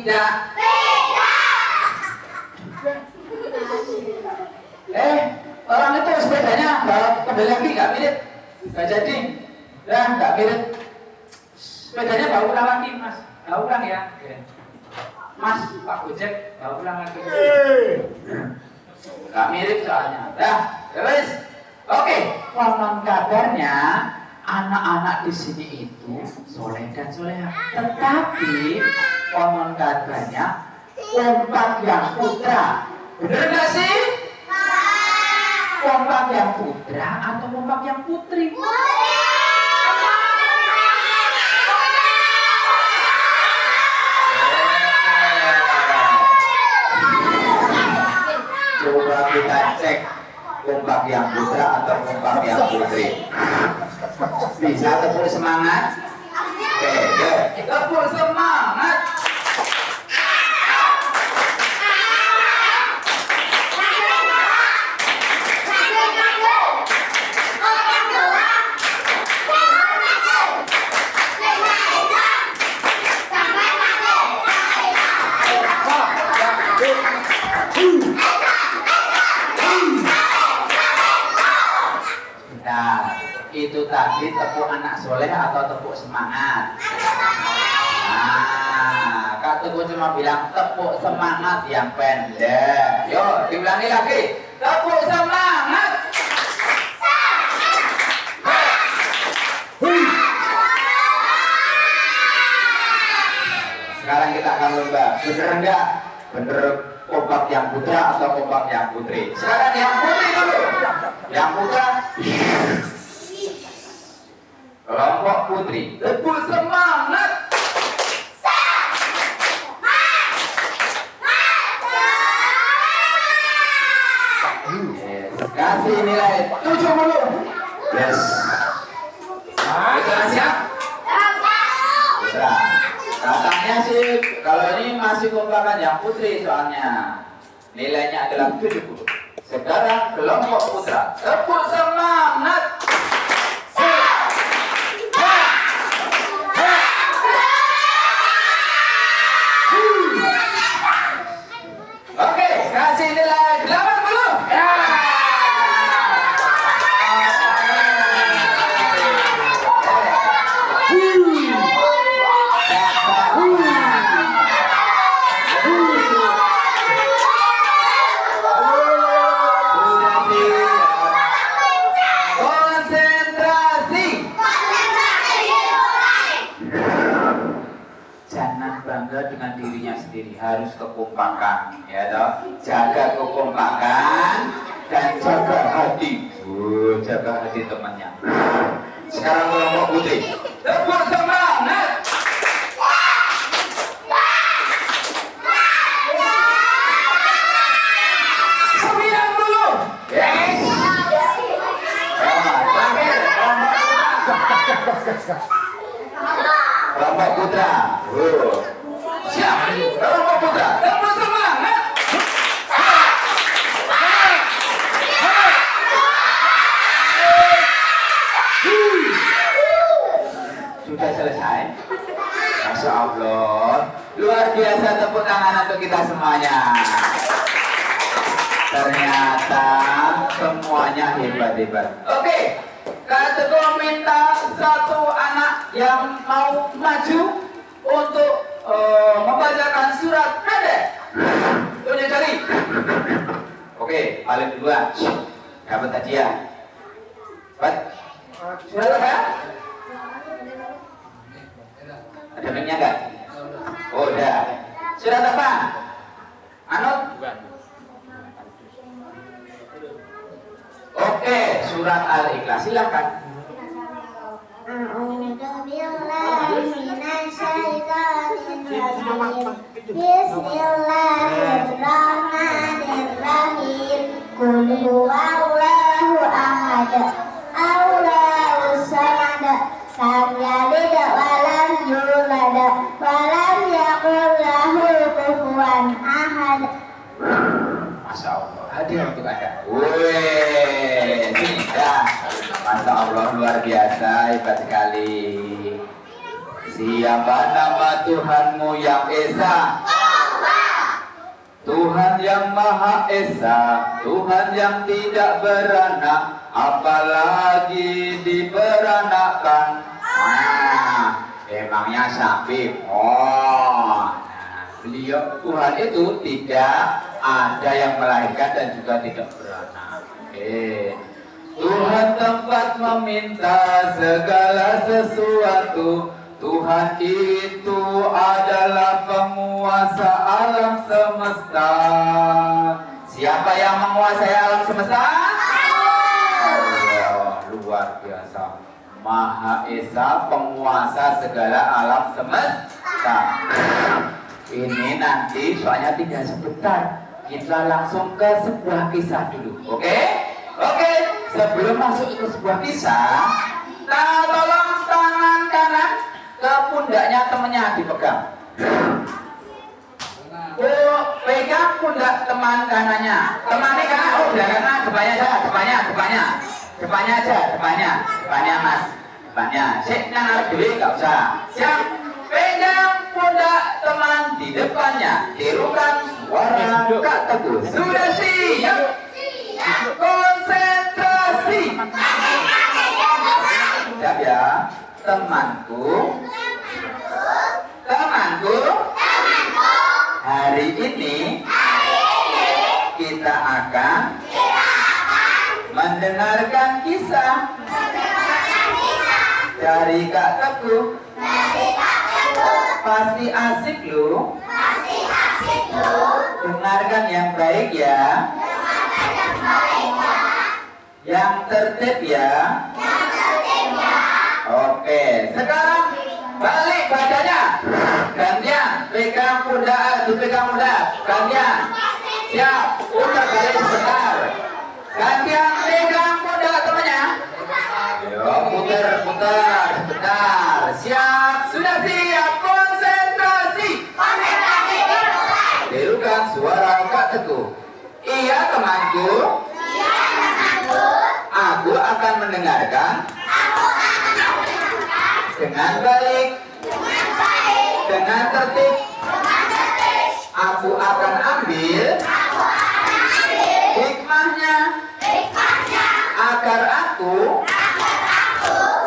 tidak? Orang itu sepedanya kembali lagi nggak mirip, nggak jadi, nggak mirip. Sepedanya bawa ulang lagi mas, bawa ulang ya. Mas, Pak Gojek, bawa ulang lagi. Nggak mirip soalnya. Terus, oke. Konon kabarnya anak-anak di sini itu soleh dan soleha. Tetapi konon kabarnya kompak yang putra. Bener nggak sih? Kompak yang putra atau kompak yang putri? Coba kita cek kompak yang putra atau kompak yang putri. Bisa tepuk semangat? Oke, yuk. Tepuk semangat. Itu tadi tepuk anak soleh atau tepuk semangat? Nah, Kak Teguh cuma bilang tepuk semangat yang pendek. Yuk, diulangi lagi. Tepuk semangat. Sekarang kita akan lomba. Bener enggak? Bener kompak yang putra atau kompak yang putri? Sekarang yang putri dulu. Yang putra. Kelompok putri, tepuk semangat. Kasih nilai 70. Yes. Kita siap? Bisa. Katanya sih kalau ini masih kompakan yang putri soalnya nilainya adalah 70. Sekarang kelompok putra, tepuk semangat. Oke, kasih nilai 80. Ya. Konsentrasi. Jangan bangga dengan dirinya sendiri, harus kekompakan, ya toh. Jaga kekompakan dan jaga hati. Jaga hati temannya. Sekarang kelompok putri, tepuk semangat. Kelompok putra. Siap. Kelompok putra. Tepuk semangat. Sudah selesai. Masya Allah. Luar biasa, tepuk tangan untuk kita semuanya. Ternyata semuanya hebat-hebat. Oke. Kak Teguh minta satu anak yang mau maju untuk membacakan surat pendek. Tunjuk jari. Oke, paling duluan dapat hadiah. Dapat surat apa? Ada mic-nya enggak? Oh, udah. Surat apa? Anut? Oke, surat Al-Ikhlas, silakan. Bismillahirrahmanirrahim. Qul huwallahu ahad. Allahus samad. Lam yalid wa lam yulad wa lam yakul lahu kufuwan ahad. Masya Allah, hadiah untuk Anda. Wih, tidak. Masya Allah, luar biasa, hebat sekali. Siapa nama Tuhanmu yang Esa? Tuhan yang Maha Esa, Tuhan yang tidak beranak, apalagi diberanakan. Nah, emangnya sapi? Oh, nah, beliau Tuhan itu tidak ada yang melahirkan dan juga tidak beranak. Oke. Tuhan tempat meminta segala sesuatu. Tuhan itu adalah penguasa alam semesta. Siapa yang menguasai alam semesta? Allah, luar biasa. Maha Esa, penguasa segala alam semesta. Ini nanti soalnya tidak sebentar. Kita langsung ke sebuah kisah dulu. Oke? Oke, sebelum masuk ke sebuah kisah, tolong tangan kanan ke pundaknya temannya dipegang. Oh, pegang pundak teman kanannya. Temannya kanan, oh belakangnya, depannya aja, depannya mas, depannya. Sik, kanan dulu nggak usah. Siap, pegang pundak teman di depannya. Tirukan suara Kak Teguh. Sudah siap? Konsentrasi. Siap ya, temanku. Hari ini kita akan mendengarkan kisah dari Kak Teguh. Pasti asik loh. Dengarkan yang baik ya. Yang tertib ya. Oke, sekarang balik badannya. Gantian, dipegang pundak. Gantian. Siap, udah balik sebentar. Gantian, pegang pundak temannya. Yo, putar, sebentar. Siap, sudah siap, konsentrasi. Tirukan suara Kak Teguh. Iya temanku. Aku akan mendengarkan dengan baik, dengan tertib. Aku akan ambil hikmahnya agar aku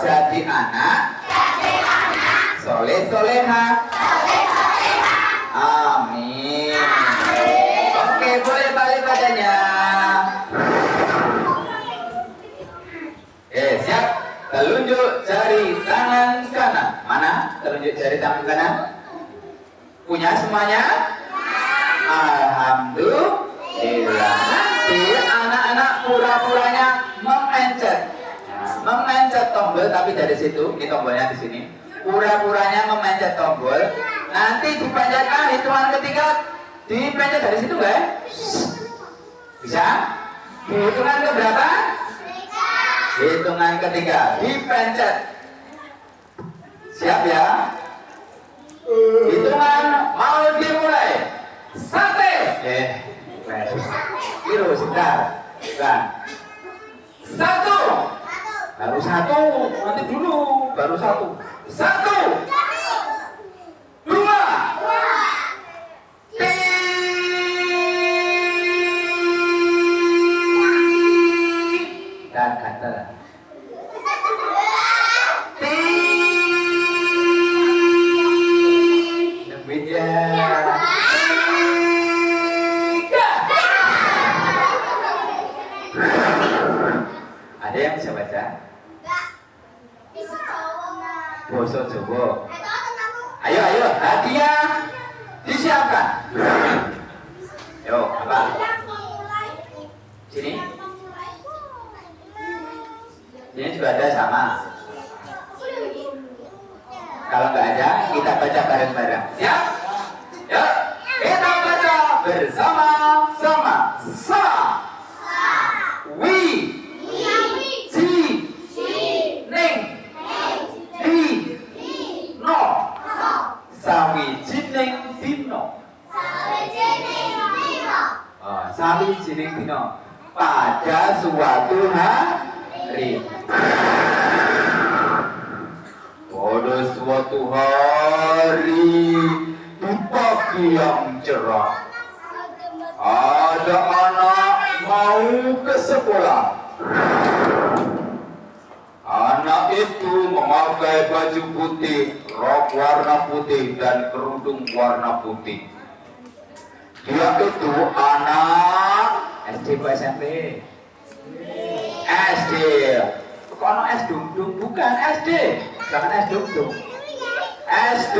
jadi anak soleh-soleha. Amin. Oke, boleh balik badannya. Siap. Telunjuk jari tangan kanan. Mana telunjuk jari tangan kanan? Punya semuanya? Alhamdulillah. Nanti anak-anak pura-puranya memencet tombol, tapi dari situ, ini tombolnya di sini. Pura-puranya memencet tombol. Nanti dipencetkan hitungan ketiga. Dipencet dari situ nggak? Bisa? Hitungan ke berapa? Hitungan ketiga, dipencet. Siap ya? Hitungan mau dimulai. Sate. Biru sebentar. Satu. Baru satu. Nanti dulu. Baru satu. Satu. Dua. Dan kata ada yang bisa baca? Bosok Jawa. Ayo, hadiah disiapkan. Yo, apa? Sini. Ini juga ada sama. Kalau nggak ada, kita baca bareng-bareng. Siap? Ya, kita baca bersama-sama. Sa, wi, ji, ning, di, no. Sawijining dino. Sawijining dino. Pada suatu hari. Pada suatu hari di pagi yang cerah, ada anak mau ke sekolah. Anak itu memakai baju putih, rok warna putih, dan kerudung warna putih. Dia itu anak SD apa SMP? SD. Kono S Dungdung bukan SD. Jangan S Dungdung. SD.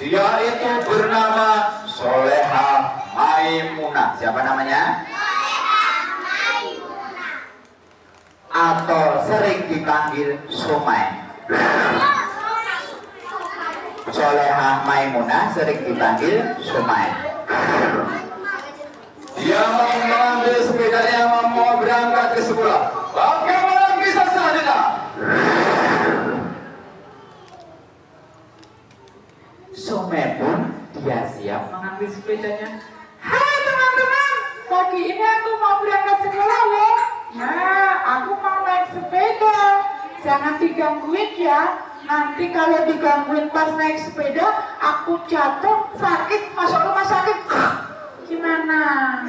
Dia itu bernama Soleha Maimunah. Siapa namanya? Atau sering dipanggil Somai. Soleha Maimunah sering dipanggil Somai. Dia mau mengambil sepedanya mau berangkat ke sekolah. Bagaimana bisa selanjutnya? Somai pun dia siap mengambil sepedanya. Hai teman-teman, pagi ini aku mau berangkat sekolah loh. Nah, aku mau naik sepeda. Jangan digangguin ya. Nanti kalau digangguin pas naik sepeda, aku jatuh, sakit, masuk rumah sakit. Gimana?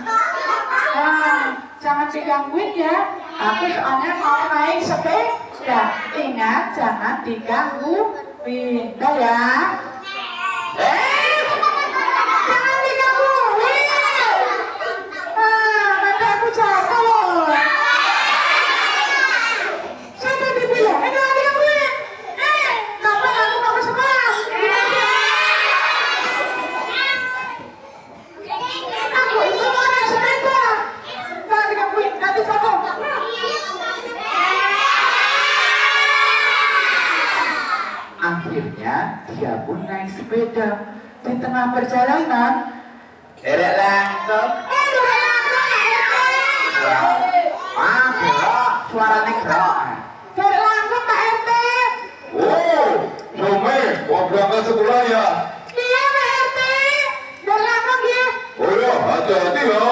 Nah, jangan digangguin ya. Aku soalnya mau naik sepeda. Ingat, jangan digangguin. Dah ya. Jangan digangguin. Nanti aku jatuh loh. Saya tadi bilang, jangan digangguin. Kapan aku mau ke sekolah? Aku itu mau naik sepeda. Jangan digangguin, nanti jatuh. Akhirnya dia pun naik sepeda. Di tengah perjalanan, Derek langkep. gerok, suaranya gerok. Dari langkah Pak RT. Oh, Somai mau berangkat sekolah ya? Iya Pak RT. Dari langkah dia. Oh ya, hati-hati ya.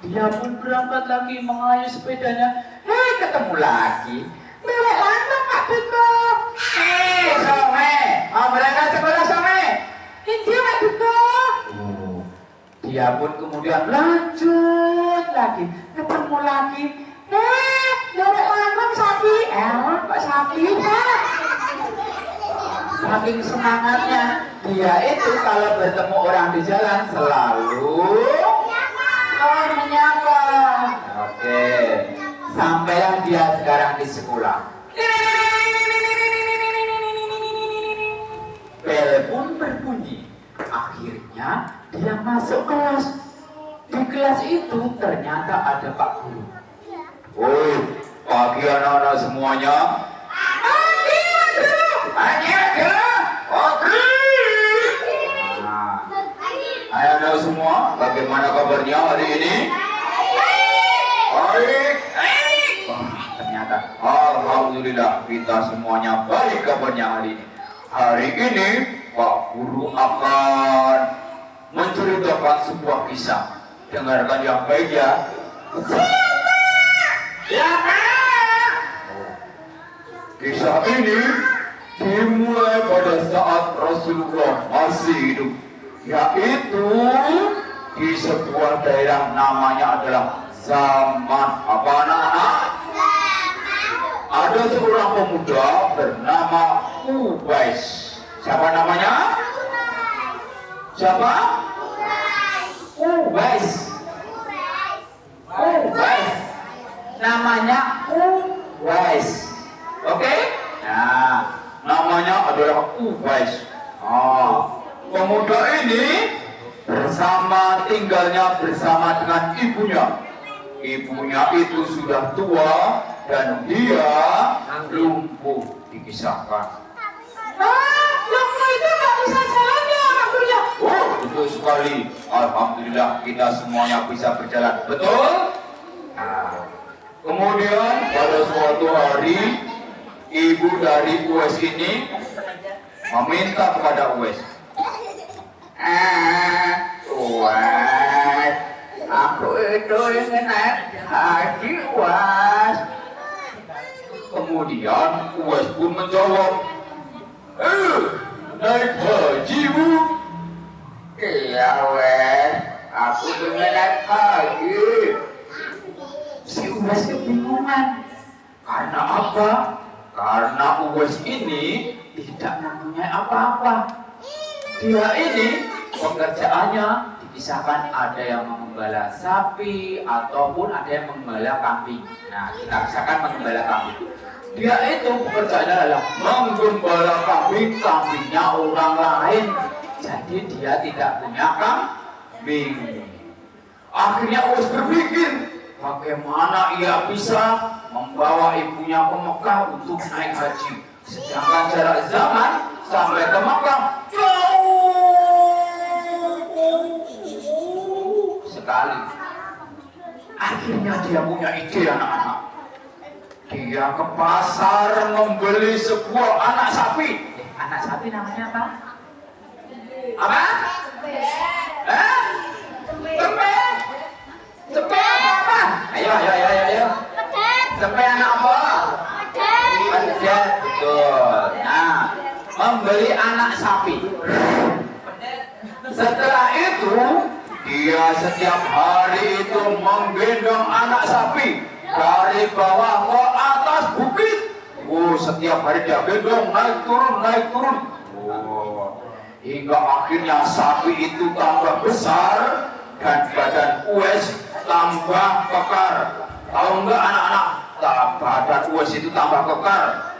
Dia pun berangkat lagi mengayuh sepedanya. Ketemu lagi. Dari langkah Pak Duto. Somai, mau berangkat sekolah Somai? Iya Pak Duto. Dia pun kemudian lanjut lagi, ketemu lagi. Dari langkah sapi. Pak sapi. Saking semangatnya, dia itu kalau bertemu orang di jalan selalu menyapa. Oke, sampailah dia sekarang di sekolah. Bel pun berbunyi. Akhirnya dia masuk kelas. Di kelas itu ternyata ada Pak Guru. Woi, pagi anak-anak semuanya. Pagi Guru. Hai anak semua, bagaimana kabarnya hari ini? Baik. Ternyata Alhamdulillah kita semuanya baik kabarnya hari ini. Hari ini Pak Guru akan menceritakan sebuah kisah. Dengarkan yang baik ya. ya Pak. Kisah ini dimulai pada saat Rasulullah masih hidup, yaitu di sebuah daerah namanya adalah Zaman. Apa anak-anak? Ada seorang pemuda bernama Uwais. Siapa namanya? Siapa? Uwais. Uwais. Namanya Uwais. Oke? Nah, namanya adalah Uwais. Pemuda ini tinggalnya bersama dengan ibunya. Ibunya itu sudah tua dan dia lumpuh dikisahkan. Lumpuh itu nggak bisa jalan ya, Pak Guru ya? Oh, betul sekali. Alhamdulillah kita semuanya bisa berjalan. Betul? Nah, kemudian pada suatu hari ibu dari Uwais ini meminta kepada Uwais. Uwais, aku itu ingin naik haji Uwais. Kemudian Uwais pun menjawab, naik haji Bu? Iya Uwais, aku udah naik haji. Si Uwais kebingungan. Karena apa? Karena Uwais ini tidak mempunyai apa-apa. Dia ini pekerjaannya dipisahkan, ada yang mengembala sapi ataupun ada yang mengembala kambing. Nah, kita pisahkan mengembala kambing. Dia itu pekerjaannya adalah menggembala kambing, kambingnya orang lain. Jadi dia tidak punya kambing. Akhirnya Uwais berpikir, bagaimana ia bisa membawa ibunya ke Mekah untuk naik haji. Sedangkan jarak zaman sampai ke Mekah jauh sekali. Akhirnya dia punya ide, anak-anak. Dia ke pasar membeli sebuah anak sapi. Anak sapi namanya apa? Apa? Tempe. Tempe apa? Ayo. Tempe anak apa? Pedet, betul. Nah, membeli anak sapi. Setelah itu, dia setiap hari itu menggendong anak sapi dari bawah ke atas bukit. Oh, setiap hari dia gendong, naik turun. Oh, hingga akhirnya sapi itu tambah besar dan badan Uwais tambah kekar. Tahu nggak anak-anak? Badan Uwais itu tambah kekar.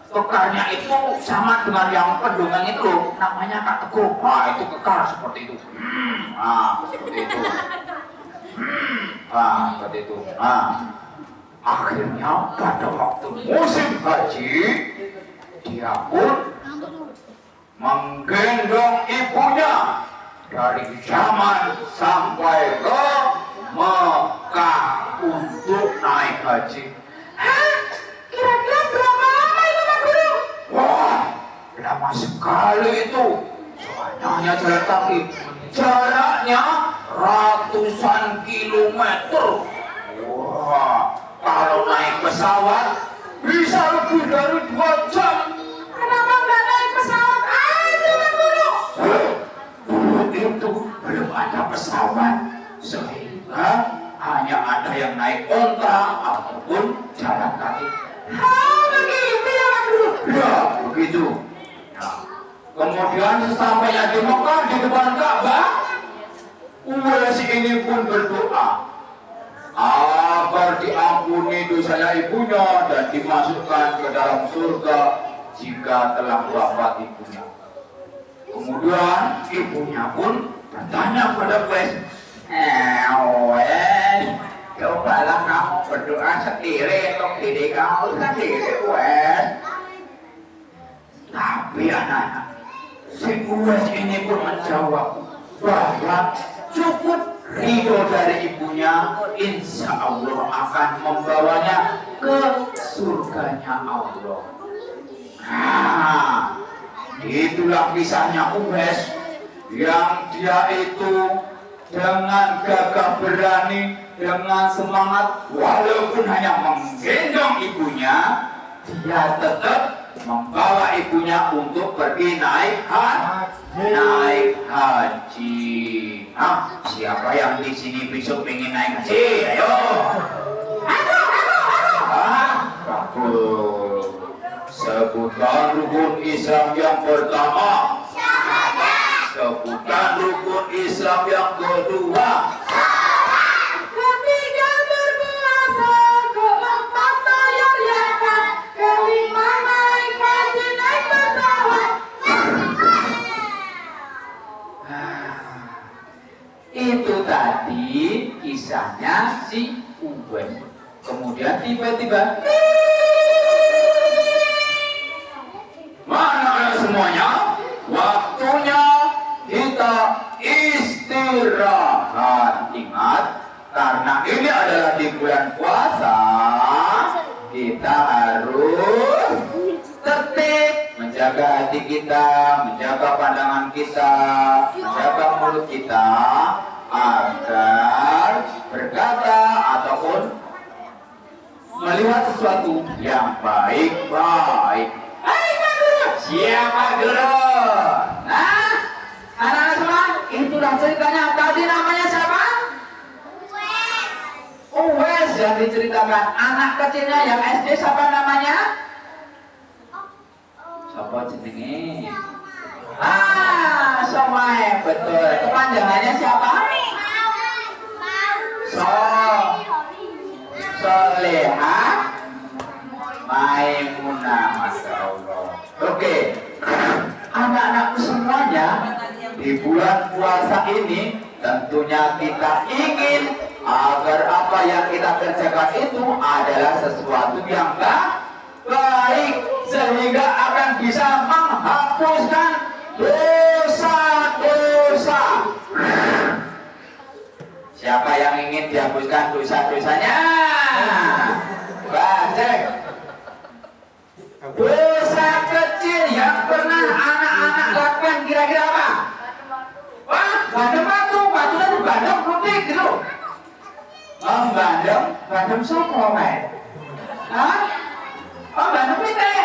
Kekarnya itu sama dengan yang pendungan itu loh, namanya Kak Teguh. Nah, itu kekar seperti itu. Seperti itu. Seperti itu. Akhirnya pada waktu musim haji, dia pun menggendong ibunya dari zaman sampai ke Mekah untuk naik haji. Kira-kira berapa lama itu, Pak Guru? Wah, lama sekali itu. Soalnya hanya jalan kaki. Jaraknya ratusan kilometer. Wah, kalau naik pesawat bisa lebih dari 2 jam. Kenapa nggak naik pesawat aja, Pak Guru? Dulu itu belum ada pesawat, sehingga hanya ada yang naik onta ataupun jalan kaki. Begitu ya, Pak Guru? Ya, begitu. Nah, kemudian sesampainya di Mekah di depan Ka'bah, Uwais ini pun berdoa agar diampuni dosanya ibunya dan dimasukkan ke dalam surga jika telah wafat ibunya. Kemudian ibunya pun bertanya pada Uwais, Uwais, cobalah kamu berdoa sendiri untuk diri kamu sendiri, Uwais. Tapi anak-anak, si Uwais ini pun menjawab bahwa cukup ridho dari ibunya, insya Allah akan membawanya ke surganya Allah. Nah, itulah kisahnya Uwais yang dia itu dengan gagah berani, dengan semangat, walaupun hanya menggendong ibunya, dia tetap membawa ibunya untuk pergi naik haji. Siapa yang di sini besok ingin naik haji? Ayo. Bagus. Sebutkan rukun Islam yang pertama. Sebutkan rukun Islam yang kedua. Ketiga berpuasa, keempat bayar zakat, kelima naik haji naik pesawat. Itu tadi kisahnya si Uwais. Kemudian tiba-tiba, mana semuanya? Waktunya kita istirahat. Ingat, karena ini adalah di bulan puasa, kita harus tertib, menjaga hati kita, menjaga pandangan kita, menjaga mulut kita, agar berkata ataupun melihat sesuatu yang baik-baik. Hai Pak Guru! Siapa Guru? Nah, anak-anak semua, itulah ceritanya. Tadi namanya siapa? silakan. Anak kecilnya yang SD siapa namanya? Siapa jenenge? Somai, betul. Kepanjangannya siapa? Soleha Maimunah, Masya Allah. Oke, anak-anakku semuanya, di bulan puasa ini tentunya kita ingin agar apa yang kita kerjakan itu adalah sesuatu yang baik, sehingga akan bisa menghapuskan dosa-dosa. Siapa yang ingin dihapuskan dosa-dosanya? Baca. Dosa kecil yang pernah anak-anak lakukan kira-kira apa? Wah, bandem batu itu bandem putih gitu. Bandem sopo main? Hah? Oh, bandem putih.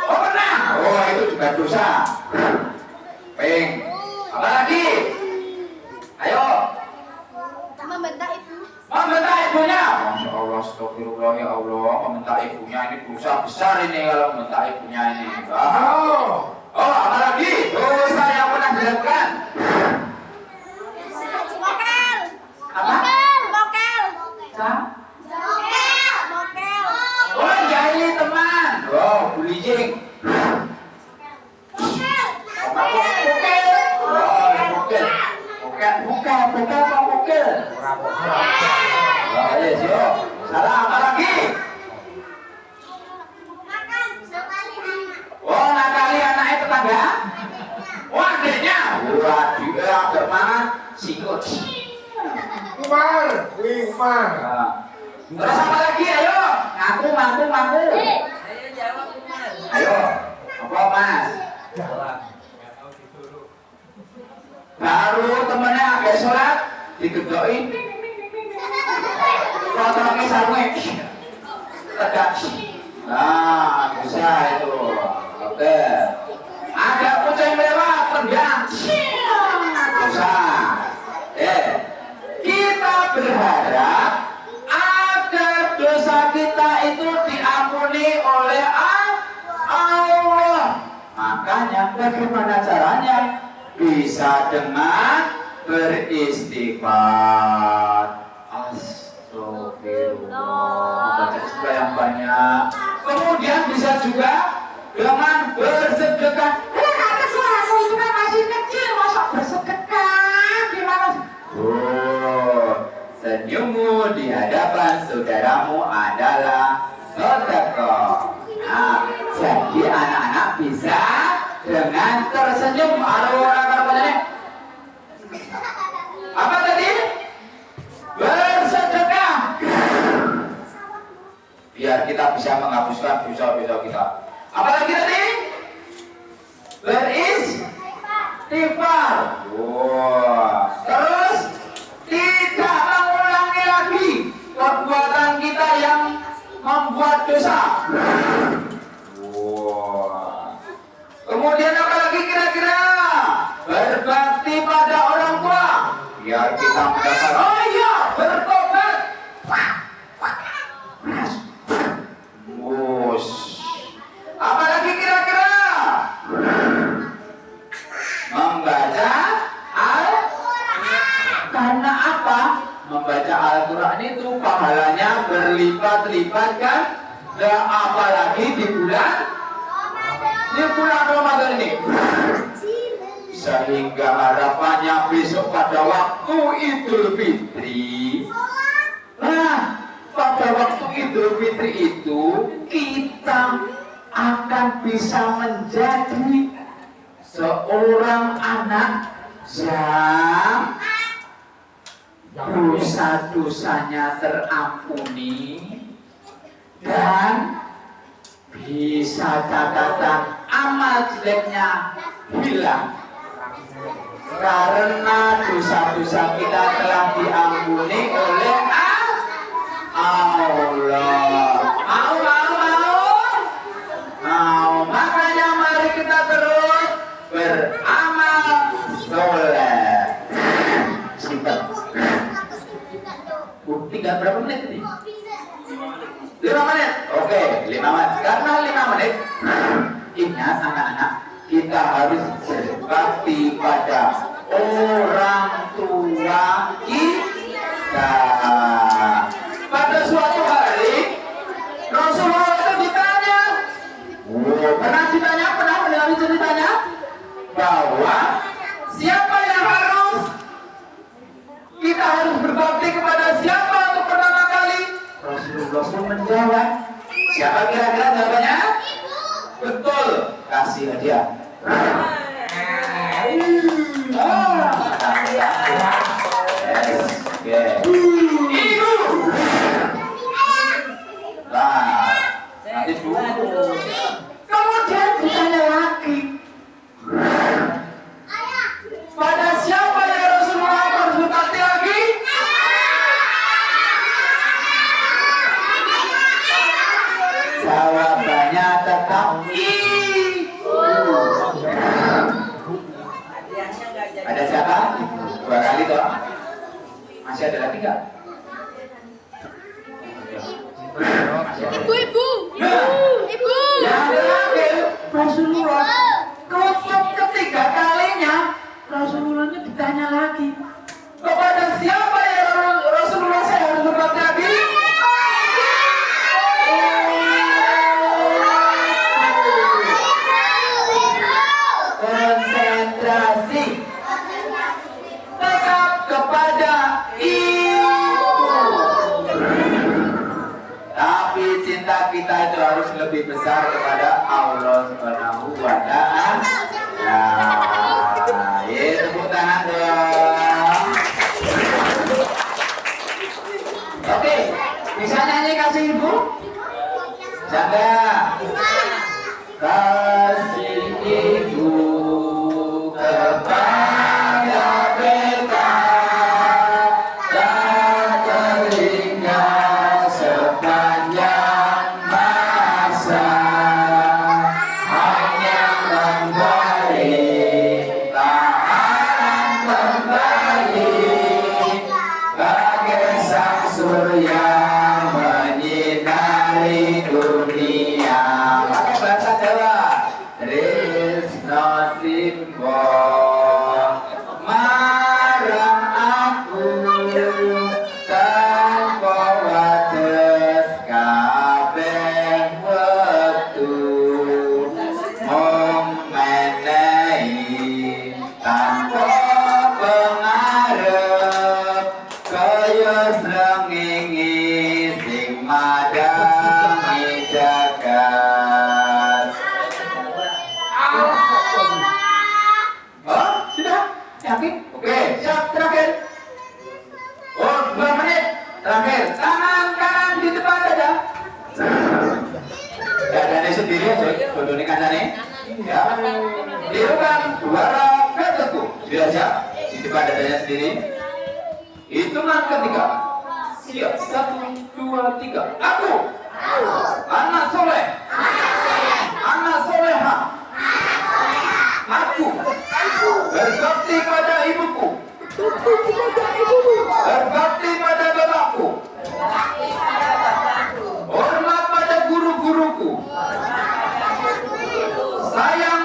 Oh, pernah. Oh, itu juga dosa. Ping. Apa lagi? Ayo. Membentak ibunya. Masya Allah, astagfirullah ya Allah. Membentak ibunya ini dosa besar ini kalau membentak ibunya ini. Oh, apa lagi? Dosa yang pernah dilakukan. Apa? Oh, jahili teman. Oh, bullying. Bukan. Salah apa lagi? Oh, nakali anaknya tetangga? Oh, adiknya? Dia bermangan sikut. Wimar. Terus apa lagi? Ayo, ngaku. Ayo, apa Mas? Baru temennya agak sholat, digedokin. Kotornya sarungnya tegak. Nah, bisa itu. Oke. Ada kucing lewat, tendang. Bisa. Kita berharap agar dosa kita itu diampuni oleh Allah. Makanya bagaimana caranya? Bisa dengan beristighfar. Astagfirullah. Baca istighfar yang banyak. Kemudian bisa juga dengan bersedekah. Karena suaraku itu kan masih kecil, masa bersedekah gimana? Senyummu di hadapan saudaramu adalah sedekah. Nah, jadi anak-anak bisa dengan tersenyum. Apa tadi? Bersedekah. Biar kita bisa menghapuskan dosa-dosa kita. Apa lagi tadi? Beristighfar. Terus tidak mengulangi lagi perbuatan kita yang membuat dosa. Kemudian apa lagi kira-kira? Berbakti pada orang tua. Biar kita mendapat. Oh iya, bertobat. Apa lagi kira-kira? Membaca karena apa? Membaca Al-Quran itu pahalanya berlipat-lipat kan? Dan apalagi di bulan Ramadan ini. Sehingga harapannya besok pada waktu Idul Fitri. Nah, pada waktu Idul Fitri itu kita akan bisa menjadi seorang anak yang dosa-dosanya terampuni dan bisa catatan amal jeleknya hilang karena dosa-dosa kita telah diampuni oleh Allah. Mau, makanya mari kita terus beramal soleh. Tinggal berapa kita harus berbakti pada orang tua kita. Pada suatu hari Rasulullah itu ditanya, pernah mendengar ceritanya bahwa siapa yang kita harus berbakti kepada siapa untuk pertama kali? Rasulullah pun menjawab, siapa kira-kira jawabannya? Betul, kasih hadiah. Ibu. Nah, nanti dulu. Kemudian ditanya lagi. Pada siapa ya Rasulullah harus berbakti lagi? Jawabannya tetap ibu. Ada siapa? 2 kali toh? Masih ada lagi nggak? Ibu. Yang terakhir Rasulullah. Untuk ketiga kalinya Rasulullah ditanya lagi, kepada siapa ya Rasulullah saya harus berbakti lagi? Konsentrasi. Tetap kepada ibu. Tapi cinta kita itu harus lebih besar kepada Allah Subhanahu wa Ta'ala. Nah, tepuk tangan dong. Oke, bisa nyanyi kasih ibu? Jaga. Kasih ibu kepada beta dan teringat sepanjang masa hanya memberi tahan kembali bagai sang surya menyinari dunia. Pakai bahasa Jawa. There is nothing more. Marah aku tanpa wates kabeh wektu memenehi tanpa pengarep kaya srengenge sing madangi jagat. Oh, sudah? Yakin? Oke, siap, terakhir. Oh, 2 menit terakhir. Tangan kanan di depan dada. Dadanya sendiri aja, bodone kancane. Ya. Tirukan suara keteku. Sudah siap? Di depan dadanya sendiri. Hitungan ketiga. Siap, 1, 2, 3. Aku. Anak soleh. Anak soleha. Aku berbakti pada ibuku, berbakti pada bapakku, hormat pada guru-guruku, sayang